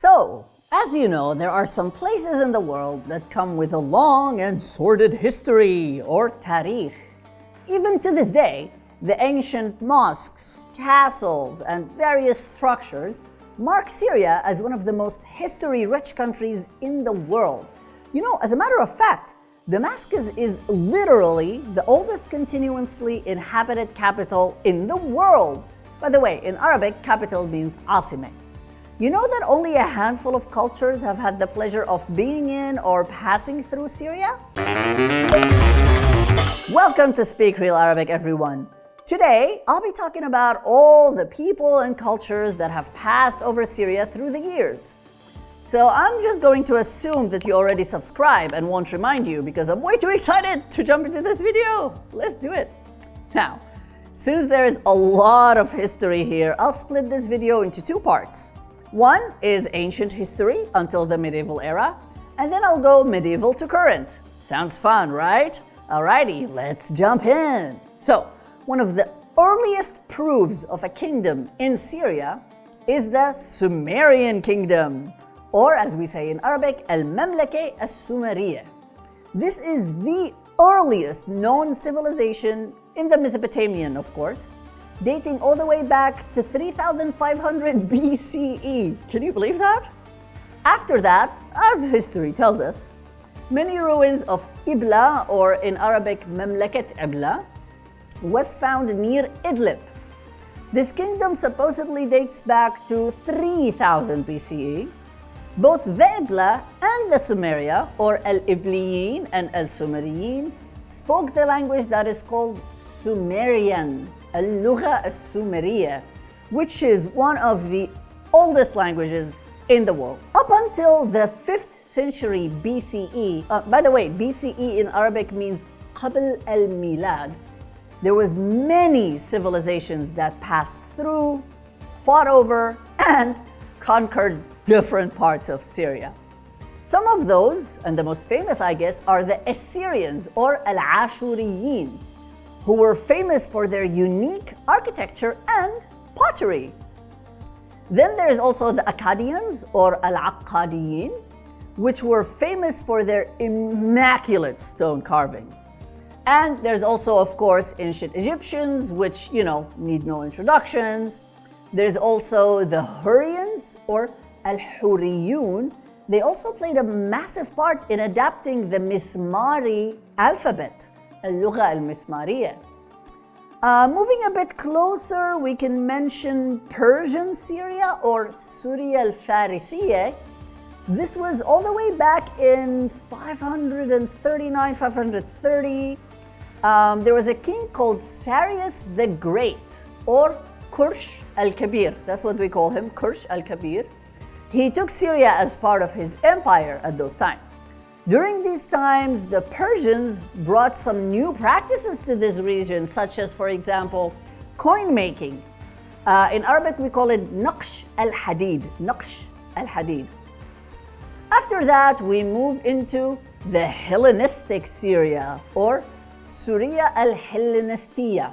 So, as you know, there are some places in the world that come with a long and sordid history, or tarikh. Even to this day, the ancient mosques, castles, and various structures mark Syria as one of the most history-rich countries in the world. You know, as a matter of fact, Damascus is literally the oldest continuously inhabited capital in the world. By the way, in Arabic, capital means asime. You know that only a handful of cultures have had the pleasure of being in or passing through Syria? Welcome to Speak Real Arabic, everyone. Today, I'll be talking about all the people and cultures that have passed over Syria through the years. So I'm just going to assume that you already subscribe and won't remind you because I'm way too excited to jump into this video. Let's do it. Now, since there is a lot of history here, I'll split this video into two parts. One is ancient history until the medieval era, and then I'll go medieval to current. Sounds fun, right? Alrighty, let's jump in. So, one of the earliest proofs of a kingdom in Syria is the Sumerian kingdom, or as we say in Arabic, Al-Mamlaka As-Sumeriyya. This is the earliest known civilization in the Mesopotamian, of course, dating all the way back to 3500 BCE. Can you believe that? After that, as history tells us, many ruins of Ibla, or in Arabic, Mamlakat Ibla, was found near Idlib. This kingdom supposedly dates back to 3000 BCE. Both the Ibla and the Sumeria, or Al-Ibliyin and Al-Sumeriyin, spoke the language that is called Sumerian, Al-Lugha As-Sumeriyya, which is one of the oldest languages in the world. Up until the 5th century BCE, by the way, BCE in Arabic means Qabl al-Milad, there was many civilizations that passed through, fought over, and conquered different parts of Syria. Some of those, and the most famous I guess, are the Assyrians or Al-Ashuriyin, who were famous for their unique architecture and pottery. Then there is also the Akkadians or Al-Akkadiyin, which were famous for their immaculate stone carvings. And there's also, of course, ancient Egyptians, which, need no introductions. There's also the Hurrians or Al-Hurriyun. They also played a massive part in adapting the Mismari alphabet, Al-Lugha Al-Mismariyya. Moving a bit closer, we can mention Persian Syria or Syria Al-Farisiyya. This was all the way back in 529, 530. There was a king called Cyrus the Great, or Kursh al-Kabir. That's what we call him, Kursh al-Kabir. He took Syria as part of his empire at those times. During these times, the Persians brought some new practices to this region, such as, for example, coin making. In Arabic, we call it Naqsh al-Hadid. Naqsh al-Hadid. After that, we move into the Hellenistic Syria, or Syria al-Hellenistiyya.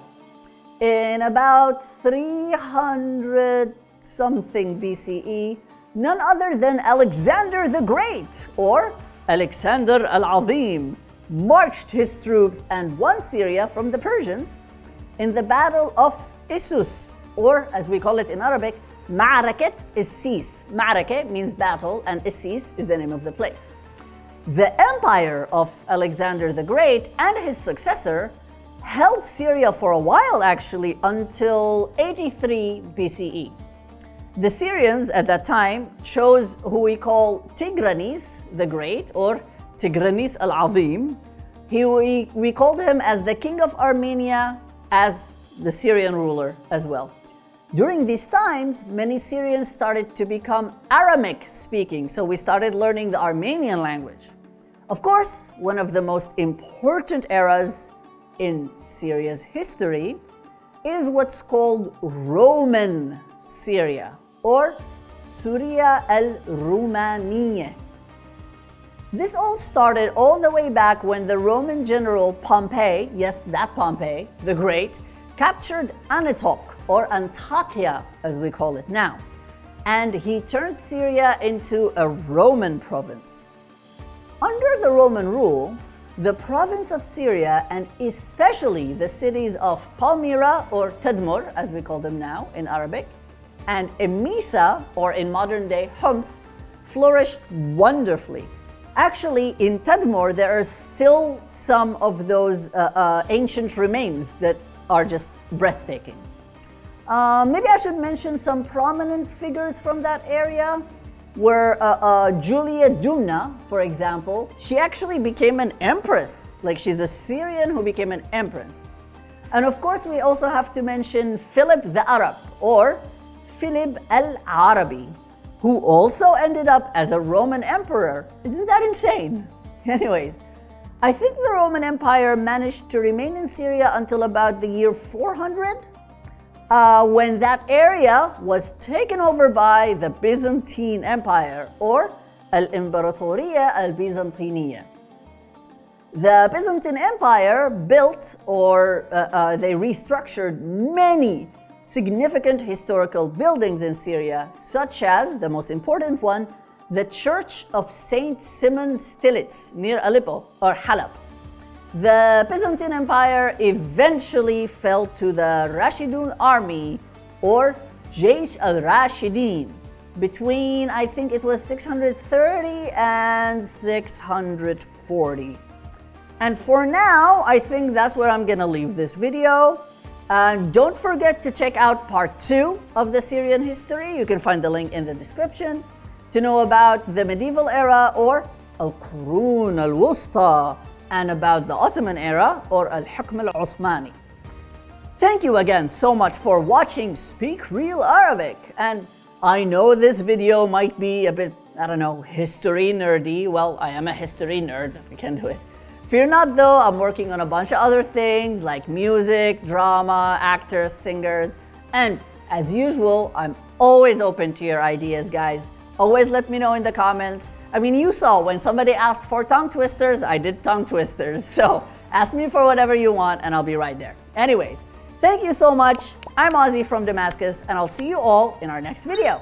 In about 300 something BCE, none other than Alexander the Great, or Alexander al-Azim, marched his troops and won Syria from the Persians in the Battle of Issus, or as we call it in Arabic, Ma'arakat Issis. Ma'araka means battle, and Issis is the name of the place. The empire of Alexander the Great and his successor held Syria for a while, actually, until 83 BCE. The Syrians at that time chose who we call Tigranes the Great, or Tigranes al-Azim. We called him as the king of Armenia, as the Syrian ruler as well. During these times, many Syrians started to become Aramic speaking, so we started learning the Armenian language. Of course, one of the most important eras in Syria's history is what's called Roman Syria, or Syria al-Rumaniyya. This all started all the way back when the Roman general Pompey, yes, that Pompey, the Great, captured Anatolia, or Antakya as we call it now. and he turned Syria into a Roman province. Under the Roman rule, the province of Syria, and especially the cities of Palmyra or Tadmur, as we call them now in Arabic, and Emesa, or in modern day Homs, flourished wonderfully. Actually, in Tadmur, there are still some of those ancient remains that are just breathtaking. Maybe I should mention some prominent figures from that area, where Julia Dumna, for example, she actually became an empress. Like, she's a Syrian who became an empress. And of course, we also have to mention Philip the Arab, or Philip al-Arabi, who also ended up as a Roman emperor. Isn't that insane? Anyways, I think the Roman Empire managed to remain in Syria until about the year 400, when that area was taken over by the Byzantine Empire, or Al-Imperatoria Al-Byzantiniya. The Byzantine Empire built, or they restructured many significant historical buildings in Syria, such as the most important one, the Church of Saint Simon Stilitz near Aleppo or Halab. The Byzantine Empire eventually fell to the Rashidun army, or Jaysh al-Rashidin, between, I think it was 630 and 640. And for now, I think that's where I'm gonna leave this video. And don't forget to check out part 2 of the Syrian history. You can find the link in the description to know about the medieval era, or Al-Qurun al-Wusta, and about the Ottoman era, or Al-Hukm al-Uthmani. Thank you again so much for watching Speak Real Arabic. And I know this video might be a bit, I don't know, history nerdy. Well, I am a history nerd, I can do it. Fear not though, I'm working on a bunch of other things like music, drama, actors, singers, and as usual, I'm always open to your ideas, guys. Always let me know in the comments. I mean, you saw when somebody asked for tongue twisters, I did tongue twisters. So ask me for whatever you want and I'll be right there. Anyways, thank you so much. I'm Ozzy from Damascus, and I'll see you all in our next video.